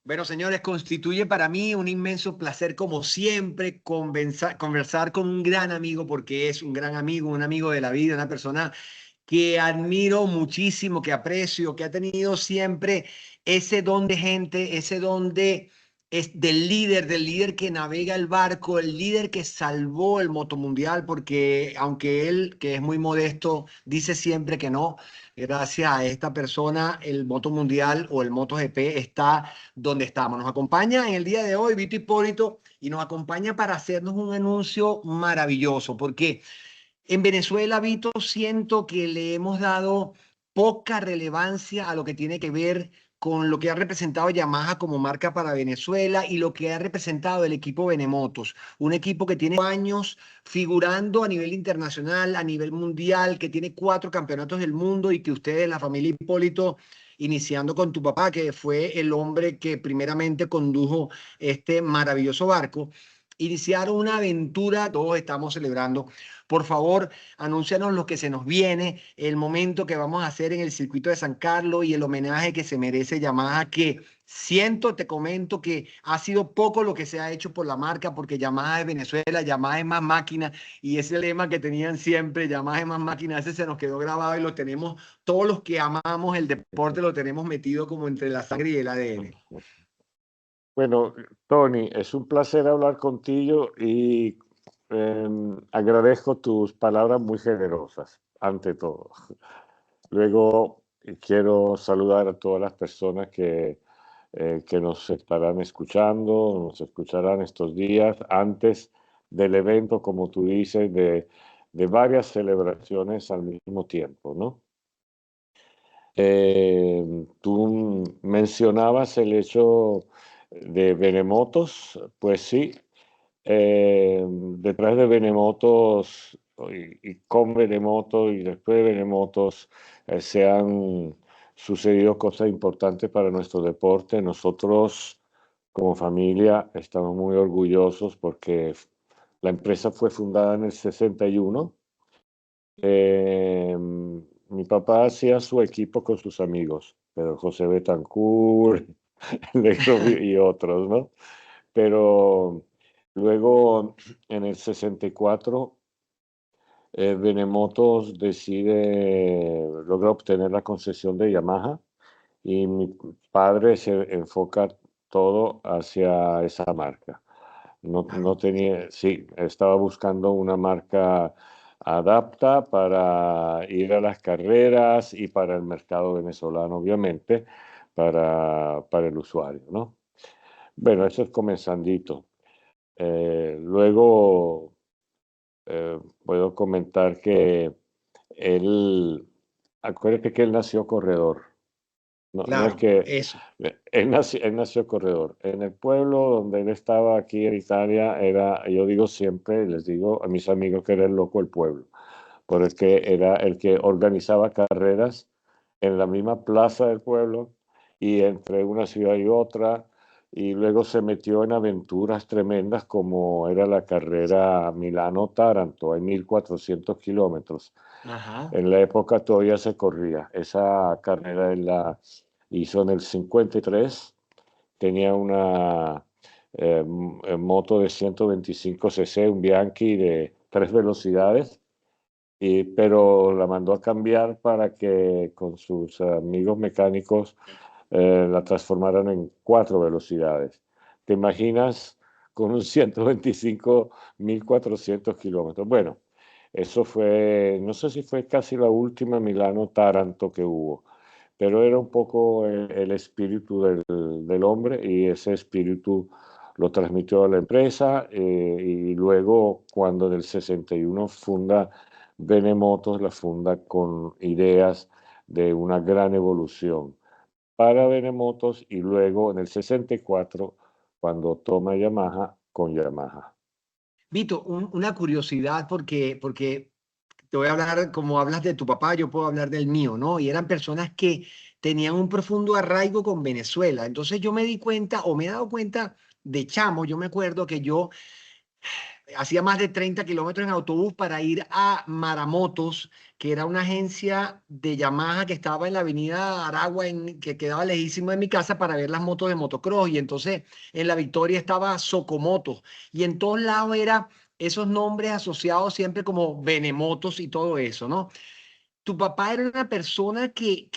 Bueno, señores, constituye para mí un inmenso placer, como siempre, conversar con un gran amigo, porque es un gran amigo, un amigo de la vida, una persona que admiro muchísimo, que aprecio, que ha tenido siempre ese don de gente, ese don es del líder que navega el barco, el líder que salvó el motomundial, porque aunque él, que es muy modesto, dice siempre que no, gracias a esta persona, el motomundial o el MotoGP está donde estamos. Nos acompaña en el día de hoy Vito Hipólito y nos acompaña para hacernos un anuncio maravilloso, porque en Venezuela, Vito, siento que le hemos dado poca relevancia a lo que tiene que ver con lo que ha representado Yamaha como marca para Venezuela y lo que ha representado el equipo Benemotos, un equipo que tiene años figurando a nivel internacional, a nivel mundial, que tiene 4 campeonatos del mundo y que ustedes, la familia Hipólito, iniciando con tu papá, que fue el hombre que primeramente condujo este maravilloso barco, iniciaron una aventura, todos estamos celebrando. Por favor, anúncianos lo que se nos viene, el momento que vamos a hacer en el circuito de San Carlos y el homenaje que se merece Yamaha, que siento, te comento que ha sido poco lo que se ha hecho por la marca, porque Yamaha es Venezuela, Yamaha es más máquina, y ese lema que tenían siempre, Yamaha es más máquina, ese se nos quedó grabado y lo tenemos, todos los que amamos el deporte lo tenemos metido como entre la sangre y el ADN. Bueno, Tony, es un placer hablar contigo y agradezco tus palabras muy generosas, ante todo. Luego, quiero saludar a todas las personas que nos estarán escuchando, nos escucharán estos días, antes del evento, como tú dices, de varias celebraciones al mismo tiempo, ¿no? Tú mencionabas el hecho de Benemotos, pues sí, detrás de Benemotos y con Benemotos y después de Benemotos se han sucedido cosas importantes para nuestro deporte. Nosotros como familia estamos muy orgullosos porque la empresa fue fundada en el 61. Mi papá hacía su equipo con sus amigos, pero José Betancourt, y otros, ¿no? Pero luego, en el 64, Benemotos logra obtener la concesión de Yamaha y mi padre se enfoca todo hacia esa marca. No tenía, sí, estaba buscando una marca adapta para ir a las carreras y para el mercado venezolano, obviamente, para el usuario, ¿no? Bueno, eso es comenzandito. Luego puedo comentar que él, acuérdate que él nació corredor. No es Claro, que eso. él nació corredor. En el pueblo donde él estaba aquí en Italia, yo digo siempre, les digo a mis amigos que era el loco del pueblo, porque era el que organizaba carreras en la misma plaza del pueblo y entre una ciudad y otra, y luego se metió en aventuras tremendas como era la carrera Milano-Taranto, hay 1400 kilómetros. Ajá. En la época todavía se corría. Esa carrera él la hizo en el 53. Tenía una moto de 125 cc, un Bianchi de 3 velocidades, pero la mandó a cambiar para que con sus amigos mecánicos la transformaran en 4 velocidades. ¿Te imaginas con un 125 1400 kilómetros? Bueno, eso fue, no sé si fue casi la última Milano-Taranto que hubo, pero era un poco el espíritu del hombre y ese espíritu lo transmitió a la empresa y luego cuando en el 61 funda Benemotos, la funda con ideas de una gran evolución para Benemotos y luego en el 64 cuando toma Yamaha con Yamaha. Vito, una curiosidad porque te voy a hablar, como hablas de tu papá, yo puedo hablar del mío, ¿no? Y eran personas que tenían un profundo arraigo con Venezuela. Entonces yo me di cuenta, o me he dado cuenta de chamo, yo me acuerdo que yo hacía más de 30 kilómetros en autobús para ir a Maramotos, que era una agencia de Yamaha que estaba en la avenida Aragua, que quedaba lejísimo de mi casa, para ver las motos de motocross. Y entonces en la Victoria estaba Socomotos. Y en todos lados era esos nombres asociados siempre como Benemotos y todo eso, ¿no? Tu papá era una persona que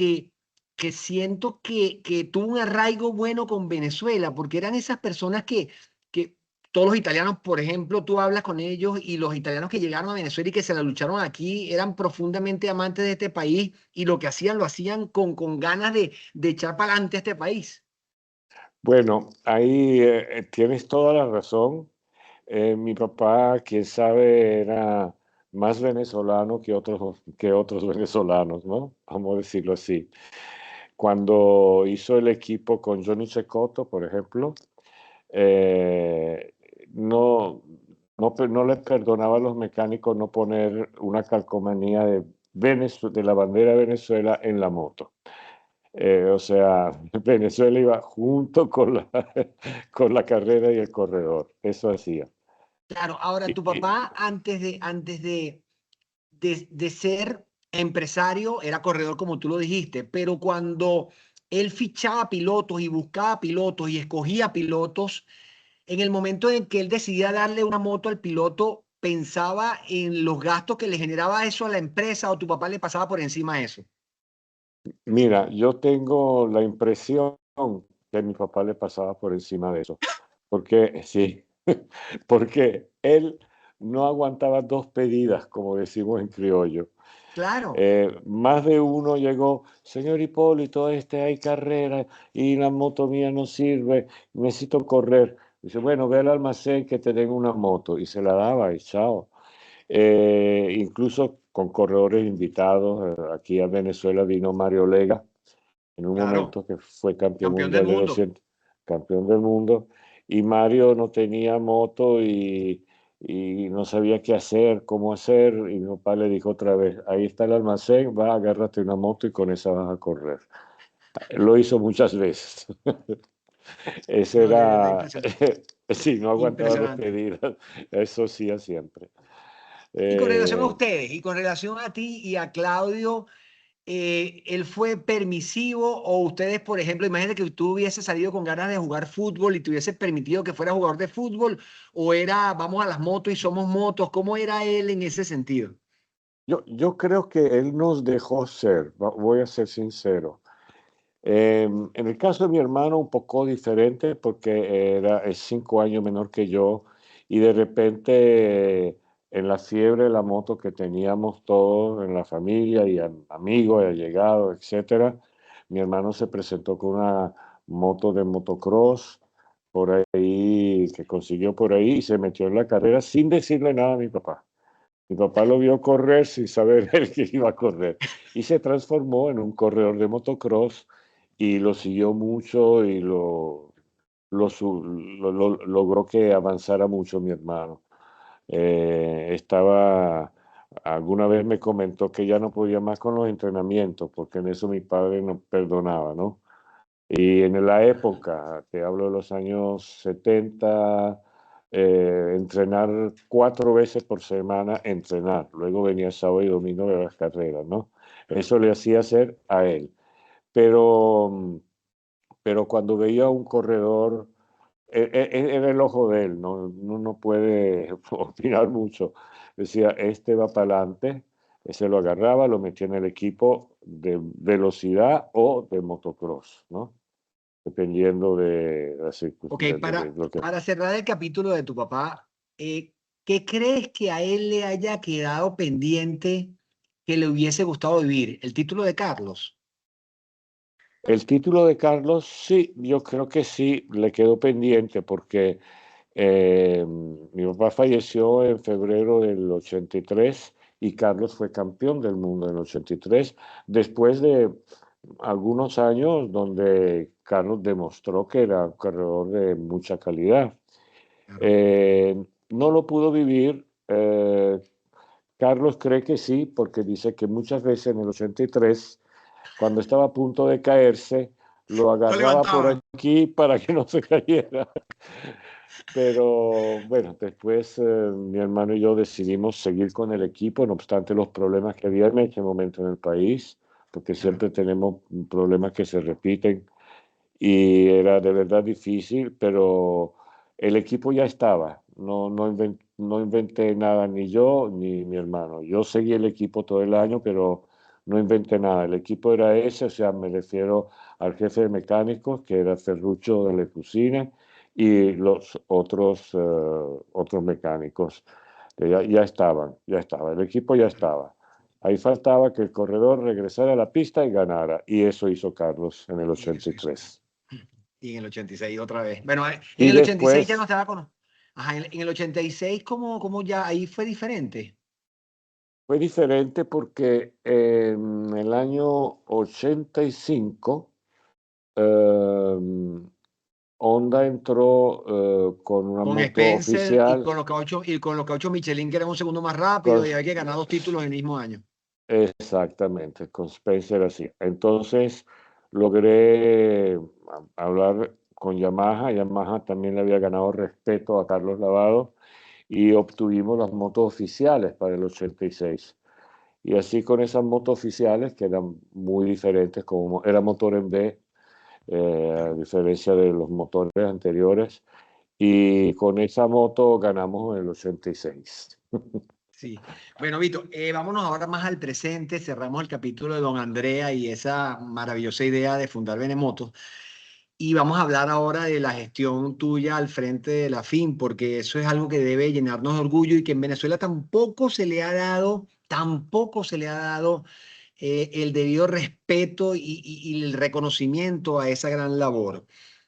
siento que tuvo un arraigo bueno con Venezuela, porque eran esas personas que todos los italianos, por ejemplo, tú hablas con ellos y los italianos que llegaron a Venezuela y que se la lucharon aquí eran profundamente amantes de este país y lo que hacían lo hacían con ganas de echar para adelante a este país. Bueno, ahí tienes toda la razón. Mi papá, quién sabe, era más venezolano que otros venezolanos, ¿no? Vamos a decirlo así. Cuando hizo el equipo con Johnny Cecotto, por ejemplo, eh, no, no le perdonaba a los mecánicos no poner una calcomanía de la bandera de Venezuela en la moto. O sea, Venezuela iba junto con con la carrera y el corredor, eso hacía. Claro, ahora Y- tu y- papá antes de ser empresario, era corredor como tú lo dijiste, pero cuando él fichaba pilotos y buscaba pilotos y escogía pilotos, en el momento en que él decidía darle una moto al piloto, pensaba en los gastos que le generaba eso a la empresa, o tu papá le pasaba por encima de eso. Mira, yo tengo la impresión que a mi papá le pasaba por encima de eso, porque sí, porque él no aguantaba dos pedidas, como decimos en criollo. Claro, Más de uno llegó, señor Hipólito, hay carrera y la moto mía no sirve, necesito correr. Dice, bueno, ve al almacén que te den una moto. Y se la daba y chao. Incluso con corredores invitados, aquí a Venezuela vino Mario Lega, en un claro, momento que fue campeón campeón del mundial de mundo. 200, campeón del mundo, y Mario no tenía moto y no sabía qué hacer, cómo hacer, y mi papá le dijo otra vez, ahí está el almacén, va, agárrate una moto y con esa vas a correr. Lo hizo muchas veces. Ese No, de verdad, era, impresionante. sí, no aguantaba dos Impresionante. pedidas, eso hacía siempre. Y con relación a Eh, ustedes, y con relación a ti y a Claudio, ¿él fue permisivo o ustedes, por ejemplo, imagínate que tú hubieses salido con ganas de jugar fútbol y te hubiese permitido que fuera jugador de fútbol, o era vamos a las motos y somos motos? ¿Cómo era él en ese sentido? yo creo que él nos dejó ser, voy a ser sincero. En el caso de mi hermano, un poco diferente porque es 5 años menor que yo y de repente en la fiebre de la moto que teníamos todos en la familia y amigos, y allegados, etcétera, mi hermano se presentó con una moto de motocross por ahí, que consiguió por ahí y se metió en la carrera sin decirle nada a mi papá. Mi papá lo vio correr sin saber él que iba a correr y se transformó en un corredor de motocross y lo siguió mucho y logró que avanzara mucho mi hermano. Alguna vez me comentó que ya no podía más con los entrenamientos porque en eso mi padre no perdonaba, ¿no? Y en la época, te hablo de los años 70, entrenar 4 veces por semana, entrenar. Luego venía sábado y domingo de las carreras, ¿no? Eso le hacía hacer a él. Pero, pero cuando veía a un corredor, era el ojo de él, ¿no? Uno no puede opinar mucho. Decía, este va para adelante, ese lo agarraba, lo metía en el equipo de velocidad o de motocross, ¿no? Dependiendo de la Ok, de lo que... para cerrar el capítulo de tu papá, ¿qué crees que a él le haya quedado pendiente que le hubiese gustado vivir? ¿El título de Carlos? El título de Carlos, sí, yo creo que sí, le quedó pendiente porque mi papá falleció en febrero del 83 y Carlos fue campeón del mundo en el 83, después de algunos años donde Carlos demostró que era un corredor de mucha calidad. Claro. Eh, no lo pudo vivir. Carlos cree que sí, porque dice que muchas veces en el 83, cuando estaba a punto de caerse, lo Lo agarraba por levantaban. aquí para que no se cayera. Pero bueno, después mi hermano y yo decidimos seguir con el equipo, no obstante los problemas que había en ese momento en el país, porque Claro, siempre tenemos problemas que se repiten y era de verdad difícil, pero el equipo ya estaba. No inventé nada ni yo ni mi hermano. Yo seguí el equipo todo el año, pero no inventé nada. El equipo era ese, o sea, me refiero al jefe de mecánicos, que era Ferruccio de la Cusine, y los otros mecánicos. Que ya estaban, ya estaba. El equipo ya claro. estaba. Ahí faltaba que el corredor regresara a la pista y ganara. Y eso hizo Carlos en el Y eso hizo. 83. Y en el 86 otra vez. Bueno, en Y el 86 ya no después estaba con... Ajá, en el 86, ¿cómo ya ahí fue diferente? fue diferente porque en el año 85 Honda entró con una Con moto Spencer oficial. y con los cauchos Michelin, que era un segundo más rápido con- y había que ganar 2 títulos el mismo año. Exactamente, con Spencer así. Entonces logré hablar con Yamaha. Yamaha también le había ganado respeto a Carlos Lavado y obtuvimos las motos oficiales para el 86. Y así con esas motos oficiales, que eran muy diferentes, como era motor en B, a Claro. diferencia de los motores anteriores, y con esa moto ganamos el 86. Sí. Bueno, Vito, vámonos ahora más al presente. Cerramos el capítulo de Don Andrea y esa maravillosa idea de fundar Benemoto. Y vamos a hablar ahora de la gestión tuya al frente de la FIM, porque eso es algo que debe llenarnos de orgullo y que en Venezuela tampoco se le ha dado el debido respeto y el reconocimiento a esa gran labor.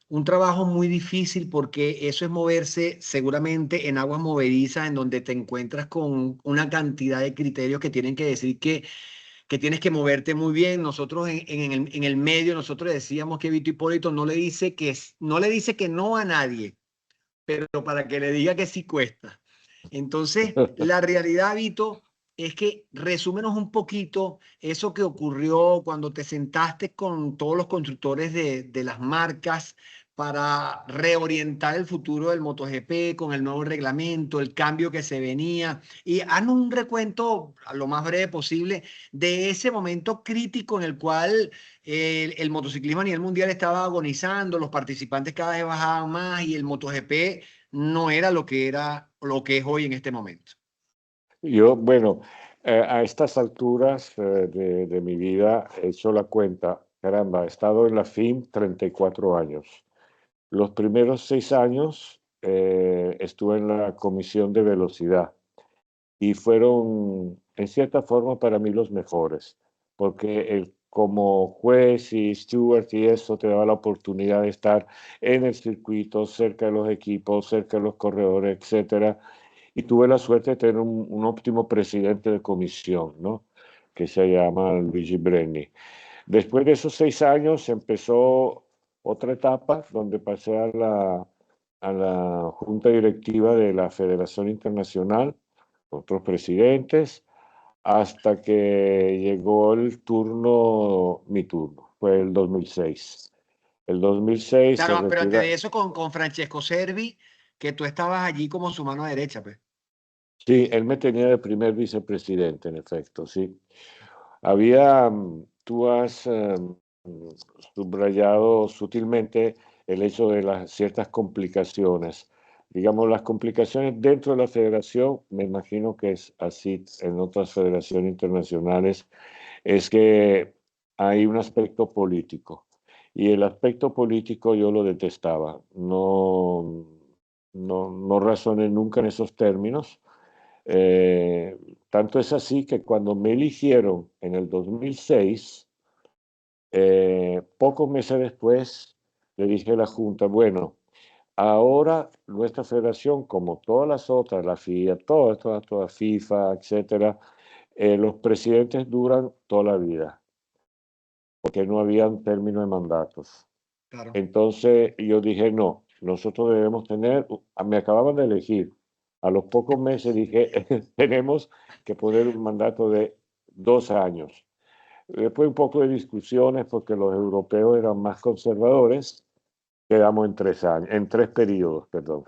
Un trabajo muy difícil porque eso es moverse seguramente en aguas movedizas en donde te encuentras con una cantidad de criterios que tienen que decir que tienes que moverte muy bien. Nosotros en el medio, nosotros decíamos que Vito Hipólito no le dice que no a nadie, pero para que le diga que sí cuesta. Entonces, la realidad, Vito, es que resúmenos un poquito eso que ocurrió cuando te sentaste con todos los constructores de las marcas para reorientar el futuro del MotoGP con el nuevo reglamento, el cambio que se venía. Y haznos un recuento a lo más breve posible de ese momento crítico en el cual el motociclismo a nivel mundial estaba agonizando, los participantes cada vez bajaban más y el MotoGP no era lo que es hoy en este momento. Yo, bueno, a estas alturas de mi vida he hecho la cuenta, caramba, he estado en la FIM 34 años. Los primeros 6 años estuve en la comisión de velocidad y fueron, en cierta forma, para mí los mejores, porque como juez y steward y eso te daba la oportunidad de estar en el circuito, cerca de los equipos, cerca de los corredores, etcétera. Y tuve la suerte de tener un óptimo presidente de comisión, ¿no? Que se llama Luigi Brenni. Después de esos 6 años empezó otra etapa donde pasé a la junta directiva de la Federación Internacional, otros presidentes, hasta que llegó mi turno, fue el 2006. El 2006 se Claro, pero antes retira. de eso con Francesco Servi, que tú estabas allí como su mano derecha, pues. Sí, él me tenía de primer vicepresidente, en efecto, sí. Tú has subrayado sutilmente el hecho de las ciertas complicaciones. Digamos, las complicaciones dentro de la federación, me imagino que es así en otras federaciones internacionales, es que hay un aspecto político. Y el aspecto político yo lo detestaba. No razoné nunca en esos términos. Eh, Tanto es así que cuando me eligieron en el 2006, pocos meses después, le dije a la Junta, bueno, ahora nuestra federación, como todas las otras, la FIA, todas, FIFA, etcétera, los presidentes duran toda la vida, porque no había un término de mandatos. Claro. Entonces yo dije, no, nosotros debemos tener, me acababan de elegir, a los pocos meses dije, tenemos que poner un mandato de 2 años. Después un poco de discusiones porque los europeos eran más conservadores. Quedamos en 3 años, en 3 periodos, perdón.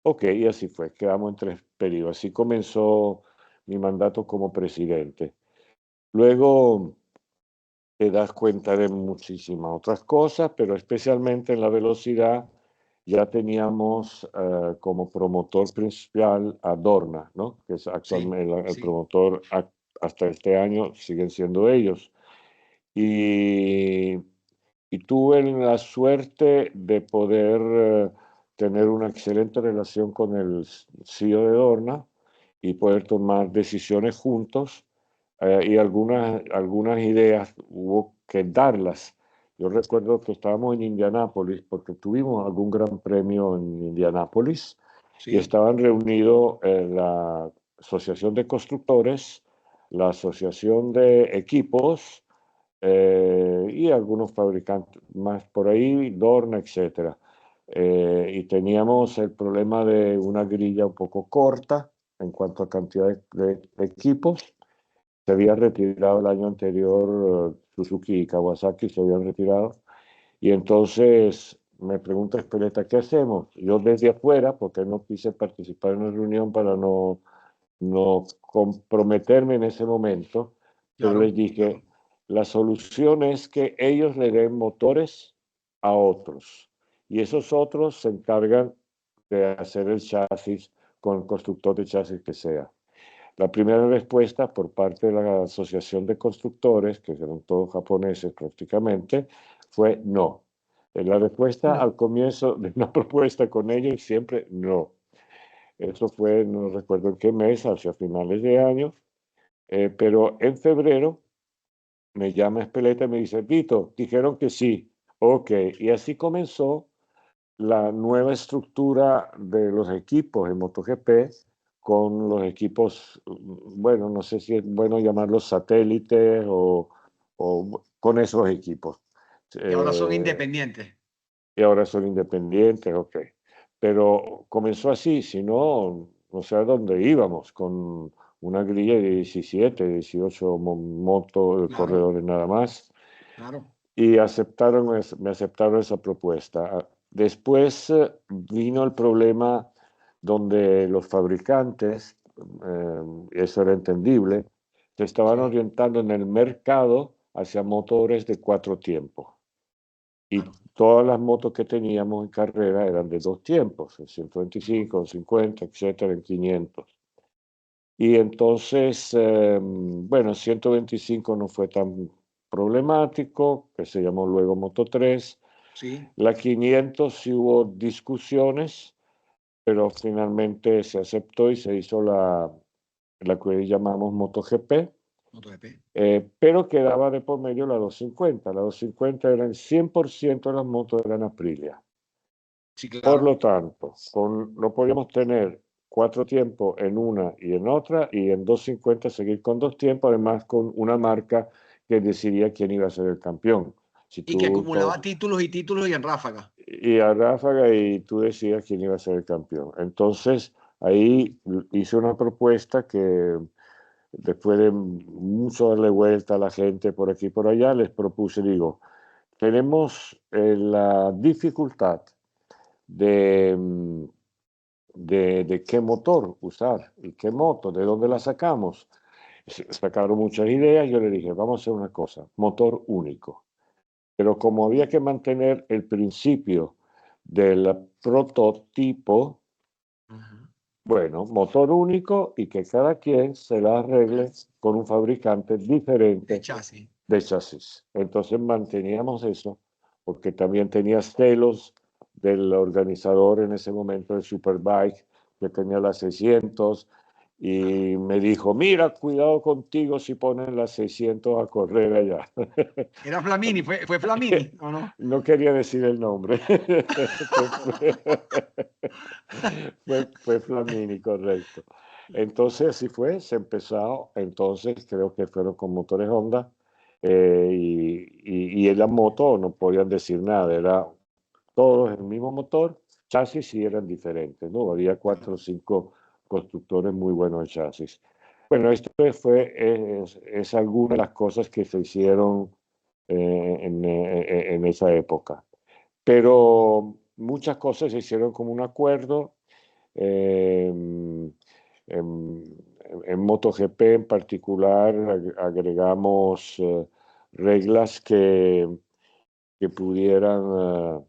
Ok, y así fue, quedamos en 3 periodos. Así comenzó mi mandato como presidente. Luego te das cuenta de muchísimas otras cosas, pero especialmente en la velocidad ya teníamos como promotor principal a Dorna, ¿no? Que es Sí, actualmente el sí, promotor hasta este año, siguen siendo ellos. Y, y tuve la suerte de poder tener una excelente relación con el CEO de Dorna y poder tomar decisiones juntos y algunas ideas hubo que darlas. Yo recuerdo que estábamos en Indianápolis porque tuvimos algún gran premio en Indianápolis y sí, estaban reunidos la Asociación de Constructores, la Asociación de Equipos y algunos fabricantes más por ahí, Dorna, etcétera. Y teníamos el problema de una grilla un poco corta en cuanto a cantidad de equipos. Se había retirado el año anterior, Suzuki y Kawasaki se habían retirado. Y entonces me pregunta Espeleta, ¿qué hacemos? Yo desde afuera, porque no quise participar en la reunión para no comprometerme en ese momento, pero les claro. dije, la solución es que ellos le den motores a otros y esos otros se encargan de hacer el chasis con el constructor de chasis que sea. La primera respuesta por parte de la Asociación de Constructores, que eran todos japoneses prácticamente, fue no. La respuesta No, al comienzo de una propuesta con ellos siempre no. Eso fue, no recuerdo en qué mes, hacia finales de año, pero en febrero me llama Espeleta y me dice, Vito, dijeron que sí, ok, y así comenzó la nueva estructura de los equipos en MotoGP con los equipos, bueno, no sé si es bueno llamarlos satélites o con esos equipos. que ahora son Eh, independientes. y ahora son independientes, ok. Pero comenzó así, si no, no sé a dónde íbamos, con una grilla de 17, 18 motos, Claro, corredores nada más, claro. y me aceptaron esa propuesta. Después vino el problema donde los fabricantes, eso era entendible, se estaban Sí, orientando en el mercado hacia motores de 4 tiempos. Y claro. todas las motos que teníamos en carrera eran de 2 tiempos, en Ujú. 125, en 50, etcétera, en 500. Y entonces, bueno, 125 no fue tan problemático, que se llamó luego Moto 3. Sí, La 500 sí hubo discusiones, pero finalmente se aceptó y se hizo la que llamamos MotoGP, MotoGP. pero quedaba de por medio la 250. La 250 eran 100% de las motos eran Aprilia. Sí, Por claro. lo tanto, no podíamos tener 4 tiempos en una y en otra, y en 250 seguir con 2 tiempos, además con una marca que decidía quién iba a ser el campeón. Si Y que tú acumulaba títulos y títulos y en ráfaga. y a Ráfaga y tú decías quién iba a ser el campeón. Entonces, ahí hice una propuesta que después de mucho darle vuelta a la gente por aquí y por allá, les propuse, digo, tenemos la dificultad de, de qué motor usar y qué moto, de dónde la sacamos. Sacaron muchas ideas, yo le dije, vamos a hacer una cosa, motor único. Pero como había que mantener el principio del prototipo, Ujú. bueno, motor único y que cada quien se la arregle con un fabricante De diferente chasis. de chasis. Entonces manteníamos eso, porque también tenía celos del organizador en ese momento del Superbike, que tenía las 600, Claro. y me dijo, mira, cuidado contigo si ponen las 600 a correr allá. Era Flamini, fue Flamini, ¿o no? No quería decir el nombre. Fue Flamini, correcto. Entonces, así fue, se empezó, entonces creo que fueron con motores Honda y en la moto no podían decir nada, era todos el mismo motor, chasis sí eran diferentes, ¿no? Había Claro. 4 o 5 constructores muy buenos de chasis. Bueno, esto es alguna de las cosas que se hicieron en esa época. Pero muchas cosas se hicieron como un acuerdo. En, en MotoGP en particular agregamos reglas que pudieran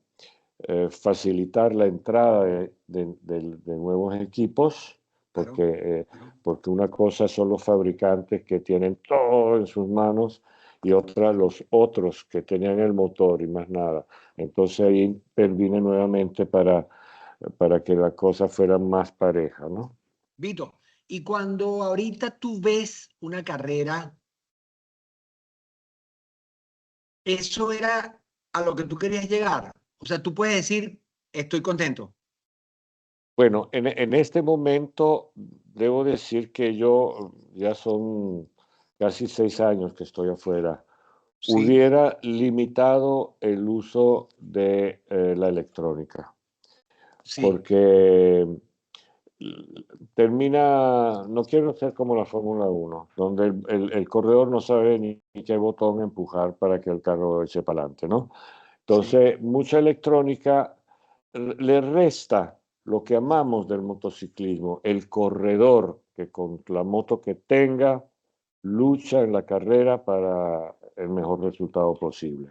facilitar la entrada de nuevos equipos, Claro, porque, claro. porque una cosa son los fabricantes que tienen todo en sus manos y otra los otros que tenían el motor y más nada. Entonces ahí intervine nuevamente para que la cosa fuera más pareja, ¿no? Vito, y cuando ahorita tú ves una carrera, ¿eso era a lo que tú querías llegar? O sea, tú puedes decir, estoy contento. Bueno, en este momento debo decir que yo ya son casi 6 años que estoy afuera. Sí, Hubiera limitado el uso de la electrónica, sí, porque termina, no quiero ser como la Fórmula 1, donde el corredor no sabe ni qué botón empujar para que el carro eche para adelante, ¿no? sí. Entonces, mucha electrónica le resta lo que amamos del motociclismo, el corredor que con la moto que tenga lucha en la carrera para el mejor resultado posible.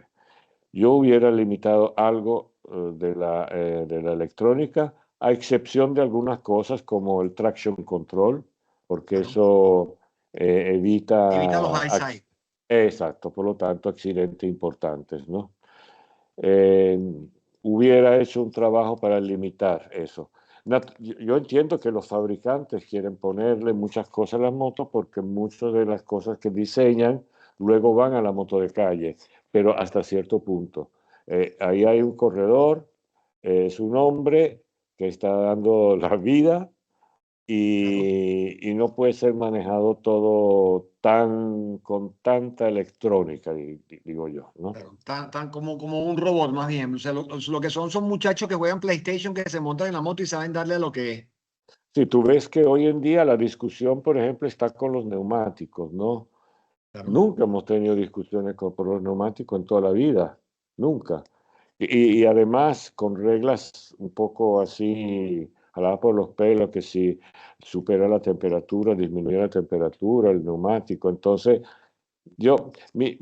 Yo hubiera limitado algo de la electrónica, a excepción de algunas cosas como el traction control, porque Claro. eso Evita los evita, high side. exacto, por lo tanto, accidentes importantes, ¿no? Eh, Hubiera hecho un trabajo para limitar eso. Yo entiendo que los fabricantes quieren ponerle muchas cosas a las motos porque muchas de las cosas que diseñan luego van a la moto de calle, pero hasta cierto punto. Ahí hay un corredor, es un hombre que está dando la vida Claro, y no puede ser manejado todo con tanta electrónica, digo yo, ¿no? claro. Tan como un robot, más bien. O sea, lo que son muchachos que juegan PlayStation, que se montan en la moto y saben darle a lo que es. Sí, tú ves que hoy en día la discusión, por ejemplo, está con los neumáticos, ¿no? Claro. Nunca hemos tenido discusiones por los neumáticos en toda la vida, nunca. Y además con reglas un poco así, jaladas por los pelos, que si supera la temperatura, disminuye la temperatura, el neumático. Entonces, yo, mi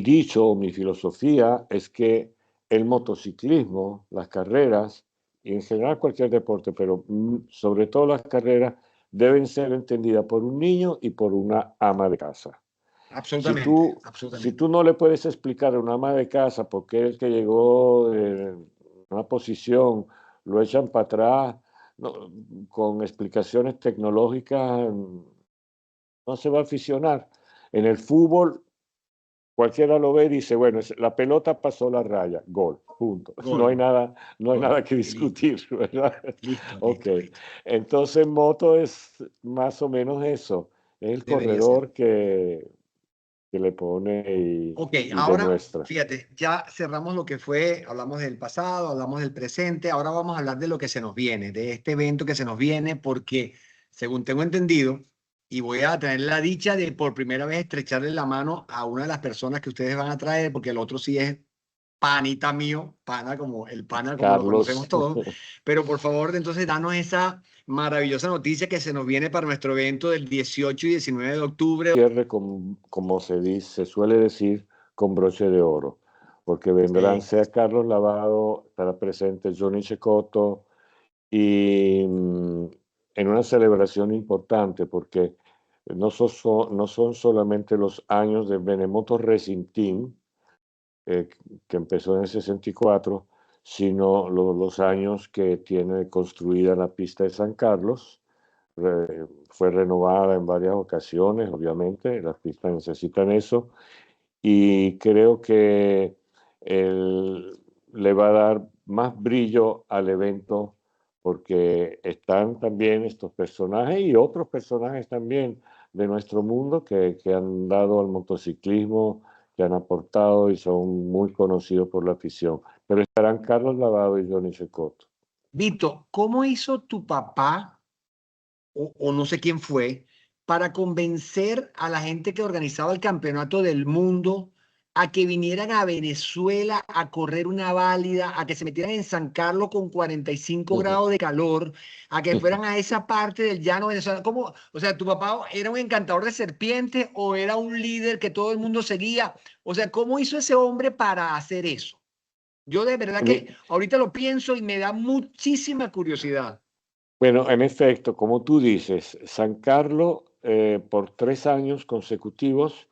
dicho, mi filosofía es que el motociclismo, las carreras, y en general cualquier deporte, pero sobre todo las carreras, deben ser entendidas por un niño y por una ama de casa. Si Absolutamente, tú, si absolutamente. tú no le puedes explicar a una ama de casa por qué el que llegó en una posición lo echan para atrás, no, con explicaciones tecnológicas, no se va a aficionar. En el fútbol, cualquiera lo ve y dice, bueno, la pelota pasó la raya, gol, punto. No hay Gol, nada, no hay gol. nada que Listo, discutir, ¿verdad? listo, Ok. listo, listo. Entonces, moto es más o menos eso. Es el Debería ser. corredor que le pone Ok, y ahora demuestra. fíjate, ya cerramos lo que fue, hablamos del pasado, hablamos del presente, ahora vamos a hablar de lo que se nos viene, de este evento que se nos viene, porque según tengo entendido, y voy a tener la dicha de por primera vez estrecharle la mano a una de las personas que ustedes van a traer, porque el otro sí es panita mío, pana como lo conocemos Carlos, todos, pero por favor, entonces danos esa maravillosa noticia que se nos viene para nuestro evento del 18 y 19 de octubre. cierre como se dice, se suele decir, con broche de oro, porque vendrán, Sí, sea Carlos Lavado, estará presente Johnny Cecotto, y en una celebración importante, porque no son solamente los años de Benemoto Racing Team, eh, que empezó en el 64, sino los años que tiene construida la pista de San Carlos. Fue renovada en varias ocasiones, obviamente, las pistas necesitan eso, y creo que le va a dar más brillo al evento porque están también estos personajes y otros personajes también de nuestro mundo que han dado al motociclismo, que han aportado y son muy conocidos por la afición. Pero estarán Carlos Lavado y Johnny Cecotto. Vito, ¿cómo hizo tu papá o no sé quién fue, para convencer a la gente que organizaba el campeonato del mundo a que vinieran a Venezuela a correr una válida, a que se metieran en San Carlos con 45 grados de calor, a que fueran a esa parte del llano venezolano? ¿Cómo? O sea, ¿tu papá era un encantador de serpientes o era un líder que todo el mundo seguía? O sea, ¿cómo hizo ese hombre para hacer eso? Yo de verdad que ahorita lo pienso y me da muchísima curiosidad. Bueno, en efecto, como tú dices, San Carlos por 3 años consecutivos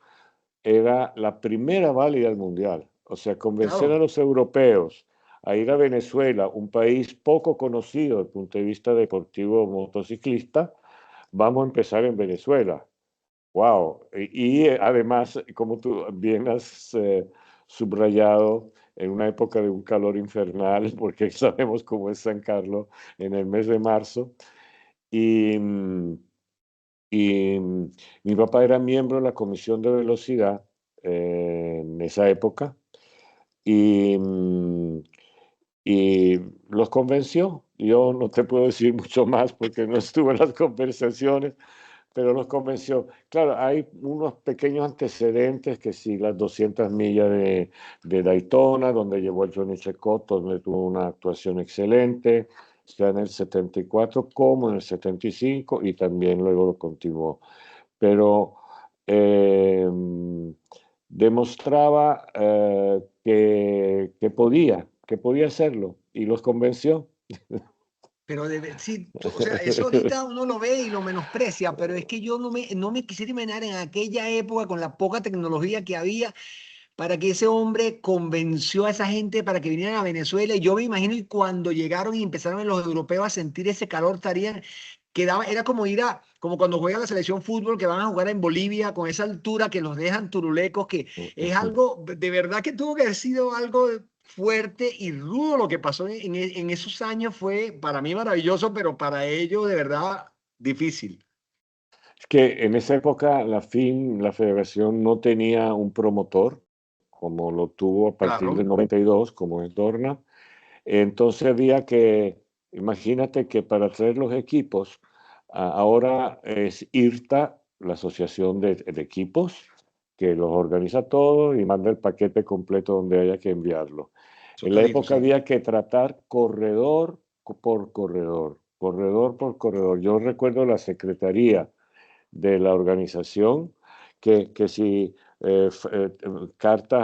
era la primera válida del mundial. O sea, convencer a Claro, los europeos a ir a Venezuela, un país poco conocido desde el punto de vista deportivo motociclista, vamos a empezar en Venezuela. Wow. Además, como tú bien has subrayado, en una época de un calor infernal, porque sabemos cómo es San Carlos en el mes de marzo. Y, mi papá era miembro de la Comisión de Velocidad en esa época y, y los convenció. Yo no te puedo decir mucho más porque no estuve en las conversaciones, pero los convenció. Claro, hay unos pequeños antecedentes, que sí, las 200 millas de Daytona, donde llevó a Johnny Cecotto, donde tuvo una actuación excelente, sea en el 74 como en el 75, y también luego lo continuó. Pero eh, demostraba que podía hacerlo, y los convenció. pero sí, o sea, eso ahorita uno lo ve y lo menosprecia, pero es que yo no me quisiera imaginar en aquella época con la poca tecnología que había para que ese hombre convenció a esa gente para que vinieran a Venezuela. Y yo me imagino y cuando llegaron y empezaron los europeos a sentir ese calor, estarían, quedaba, era como ir a, como cuando juega la selección fútbol que van a jugar en Bolivia con esa altura que los dejan turulecos, que es algo, de verdad que tuvo que haber sido algo fuerte y rudo lo que pasó en esos años. Fue para mí maravilloso, pero para ellos de verdad difícil. Es que en esa época la federación no tenía un promotor, como lo tuvo a partir del Claro, 92, como es Dorna. Entonces había que, imagínate que para traer los equipos, ahora es IRTA, la Asociación de Equipos, que los organiza todos y manda el paquete completo donde haya que enviarlo. eso En está la listo, época sí. había que tratar corredor por corredor, corredor por corredor. Yo recuerdo la secretaría de la organización, que si cartas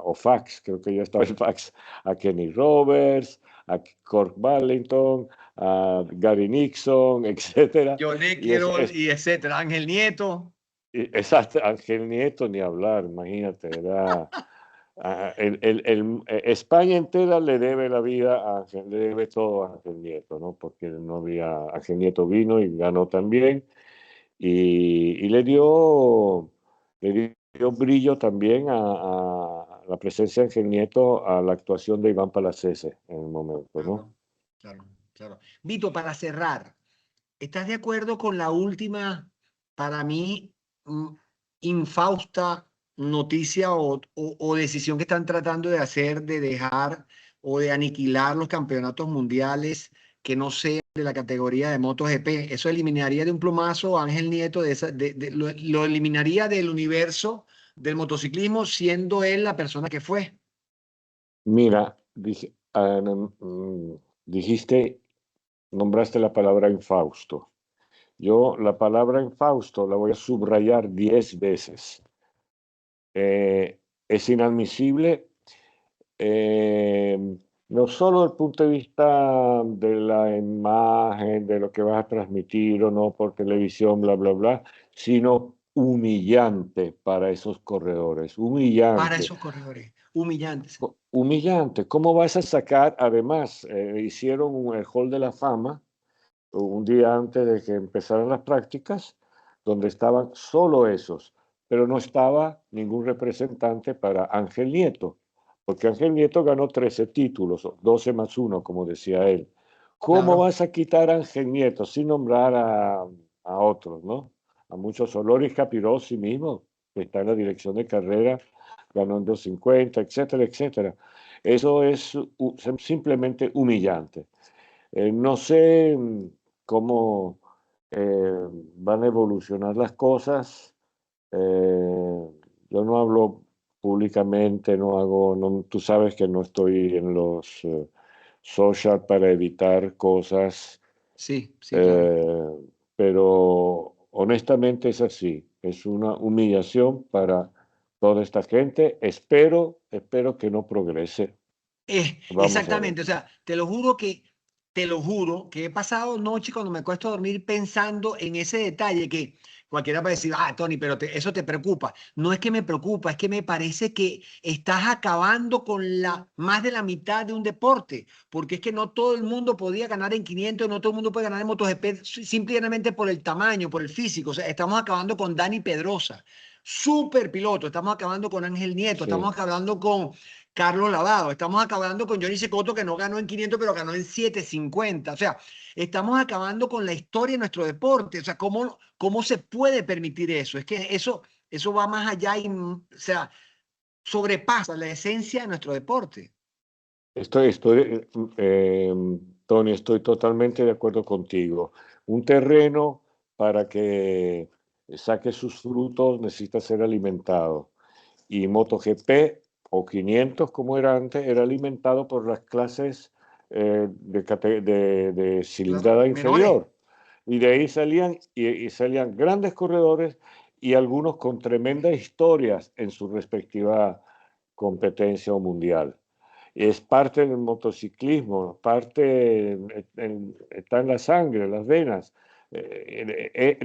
o fax, creo que ya estaba el fax, a Kenny Roberts, a Cork Barlington, a Gary Nixon, etcétera. Johnny Y es, Quirol es, y etcétera, Ángel Nieto. exacto, Ángel Nieto ni hablar, imagínate, era... España entera le debe la vida a Ángel, le debe todo a Ángel Nieto, ¿no? Porque no había, Ángel Nieto vino y ganó también, y le dio brillo también a la presencia de Ángel Nieto, a la actuación de Iván Palacese en el momento, ¿no? Claro, claro, claro. Vito, para cerrar, ¿estás de acuerdo con la última, para mí, mm, infausta noticia o decisión que están tratando de hacer de dejar o de aniquilar los campeonatos mundiales que no sean de la categoría de MotoGP? Eso eliminaría de un plumazo a Ángel Nieto, lo eliminaría del universo del motociclismo, siendo él la persona que fue. Mira, dijiste, nombraste la palabra infausto. Yo la palabra infausto la voy a subrayar 10 veces. Es inadmisible, eh, no solo desde el punto de vista de la imagen, de lo que vas a transmitir o no por televisión, bla, bla, bla, sino humillante para esos corredores, Para humillante. esos corredores, humillantes. Humillante. ¿Cómo vas a sacar? Además, hicieron el Hall de la Fama un día antes de que empezaran las prácticas, donde estaban solo esos, pero no estaba ningún representante para Ángel Nieto, porque Ángel Nieto ganó 13 títulos, 12 más uno, como decía él. ¿Cómo Claro, vas a quitar a Ángel Nieto sin nombrar a otros, ¿no? A muchos, Loris Capirossi mismo, que está en la dirección de carrera, ganó en 250, etcétera, etcétera. Eso es simplemente humillante. No sé cómo. van a evolucionar las cosas. Yo no hablo públicamente, tú sabes que no estoy en los social para evitar cosas, Sí, sí, claro. eh, pero honestamente es así, es una humillación para toda esta gente. Espero que no progrese. Vamos a ver. Exactamente, o sea, te lo juro que he pasado noche cuando me acuesto a dormir pensando en ese detalle que cualquiera puede decir, ah, Tony, pero eso te preocupa. No es que me preocupa, es que me parece que estás acabando con más de la mitad de un deporte, porque es que no todo el mundo podía ganar en 500, no todo el mundo puede ganar en MotoGP simplemente por el tamaño, por el físico. O sea, estamos acabando con Dani Pedrosa, super piloto, estamos acabando con Ángel Nieto, Sí. estamos acabando con Carlos Lavado. Estamos acabando con Johnny Cecotto, que no ganó en 500, pero ganó en 750. O sea, estamos acabando con la historia de nuestro deporte. O sea, ¿cómo se puede permitir eso? Es que eso va más allá y, o sea, sobrepasa la esencia de nuestro deporte. Eh, Tony, estoy totalmente de acuerdo contigo. Un terreno para que saque sus frutos necesita ser alimentado. Y MotoGP o 500, como era antes, era alimentado por las clases de Claro, cilindrada menores. inferior. Y de ahí y salían grandes corredores y algunos con tremendas historias en su respectiva competencia o mundial. Es parte del motociclismo, está en la sangre, en las venas.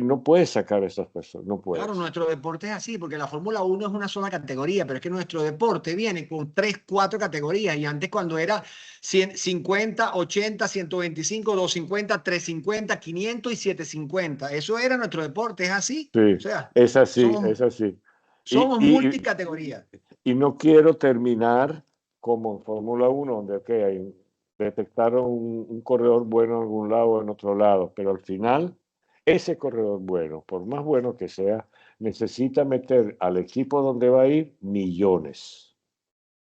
No puedes sacar a esas personas, no Claro, puedes. nuestro deporte es así, porque la Fórmula 1 es una sola categoría, pero es que nuestro deporte viene con 3, 4 categorías. Y antes cuando era 100, 50, 80, 125, 250, 350, 500 y 750. Eso era nuestro deporte, es así. O Sí, sea, es así, somos, es así. Y, somos y, multicategoría. y no quiero terminar como en Fórmula 1, donde detectaron un corredor bueno en algún lado o en otro lado, pero al final ese corredor bueno, por más bueno que sea, necesita meter al equipo donde va a ir millones,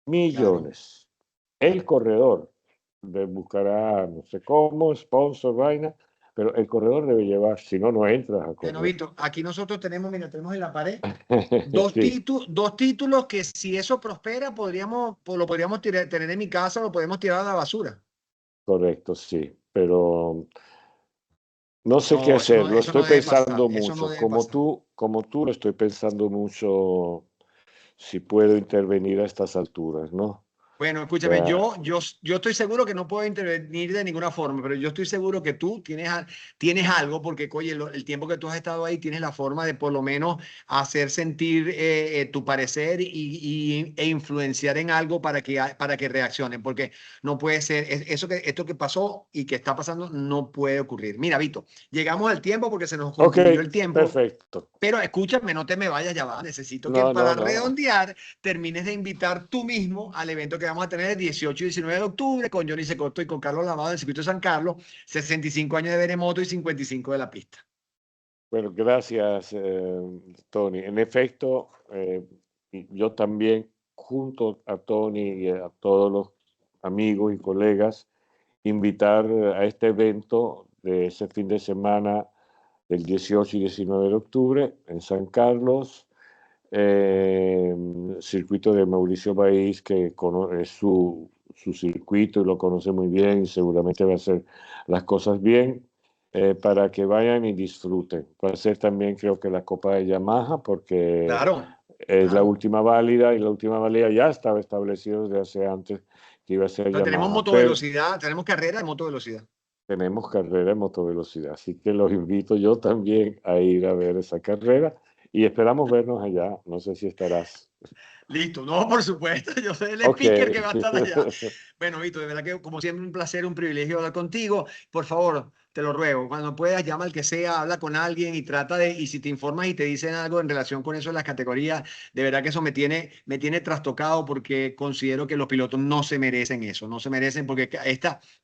Claro. millones. El corredor buscará, no sé cómo, sponsor, vaina, pero el corredor debe llevar, si no, no entras a Bueno, correr. Víctor, aquí nosotros tenemos, mira, tenemos en la pared Sí, dos títulos que si eso prospera, lo podríamos tener en mi casa, lo podemos tirar a la basura. correcto, sí, pero no sé qué No, hacer, lo eso estoy no debe pasar, pensando eso no mucho, debe pasar. como tú lo estoy pensando mucho si puedo intervenir a estas alturas, ¿no? O Bueno, escúchame, sea, yo estoy seguro que no puedo intervenir de ninguna forma, pero yo estoy seguro que tú tienes algo, porque, oye, el tiempo que tú has estado ahí tienes la forma de por lo menos hacer sentir tu parecer e influenciar en algo para que reaccionen, porque no puede ser, esto que pasó y que está pasando no puede ocurrir. Mira, Vito, llegamos al tiempo porque se nos ok, consumió el tiempo. perfecto. Pero escúchame, no te me vayas ya va. Necesito que No, no, para no, redondear termines de invitar tú mismo al evento que vamos a tener el 18 y 19 de octubre con Johnny Secoto y con Carlos Lavado del Circuito de San Carlos, 65 años de Veremoto y 55 de la pista. bueno, gracias, Tony. En efecto, y yo también, junto a Tony y a todos los amigos y colegas, invitar a este evento de ese fin de semana del 18 y 19 de octubre en San Carlos, circuito de Mauricio Baís, que es su circuito y lo conoce muy bien y seguramente va a hacer las cosas bien, para que vayan y disfruten. Va a ser también creo que la Copa de Yamaha porque Claro, es la claro. última válida y la última válida ya estaba establecido desde hace antes que iba a ser Entonces, tenemos Yamaha, pero motovelocidad, tenemos carrera de motovelocidad. tenemos carrera de motovelocidad, así que los invito yo también a ir a ver esa carrera y esperamos vernos allá. No sé si estarás. Listo, no, por supuesto, yo soy el Ok. speaker que va a estar allá. Bueno, Vito, de verdad que como siempre un placer, un privilegio hablar contigo. Por favor, te lo ruego, cuando puedas, llama al que sea, habla con alguien y y si te informas y te dicen algo en relación con eso de las categorías, de verdad que eso me tiene trastocado porque considero que los pilotos no se merecen eso, no se merecen porque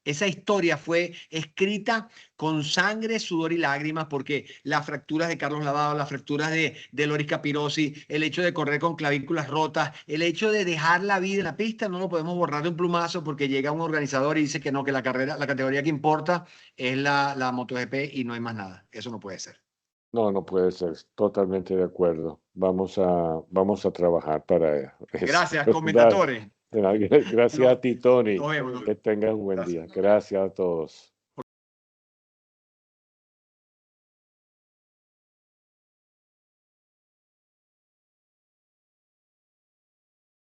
esa historia fue escrita con sangre, sudor y lágrimas, porque las fracturas de Carlos Lavado, las fracturas de Loris Capirossi, el hecho de correr con clavículas rotas, importa. El hecho de dejar la vida en la pista no lo podemos borrar de un plumazo porque llega un organizador y dice que no, que la carrera, la categoría que importa es la MotoGP y no hay más nada. Eso no puede ser. No, no puede ser, totalmente de acuerdo. Vamos a trabajar para eso. Gracias, Gra- comentatores. Gracias a ti, Tony. Nos vemos. Que tengas un buen día. Gracias. Gracias a todos.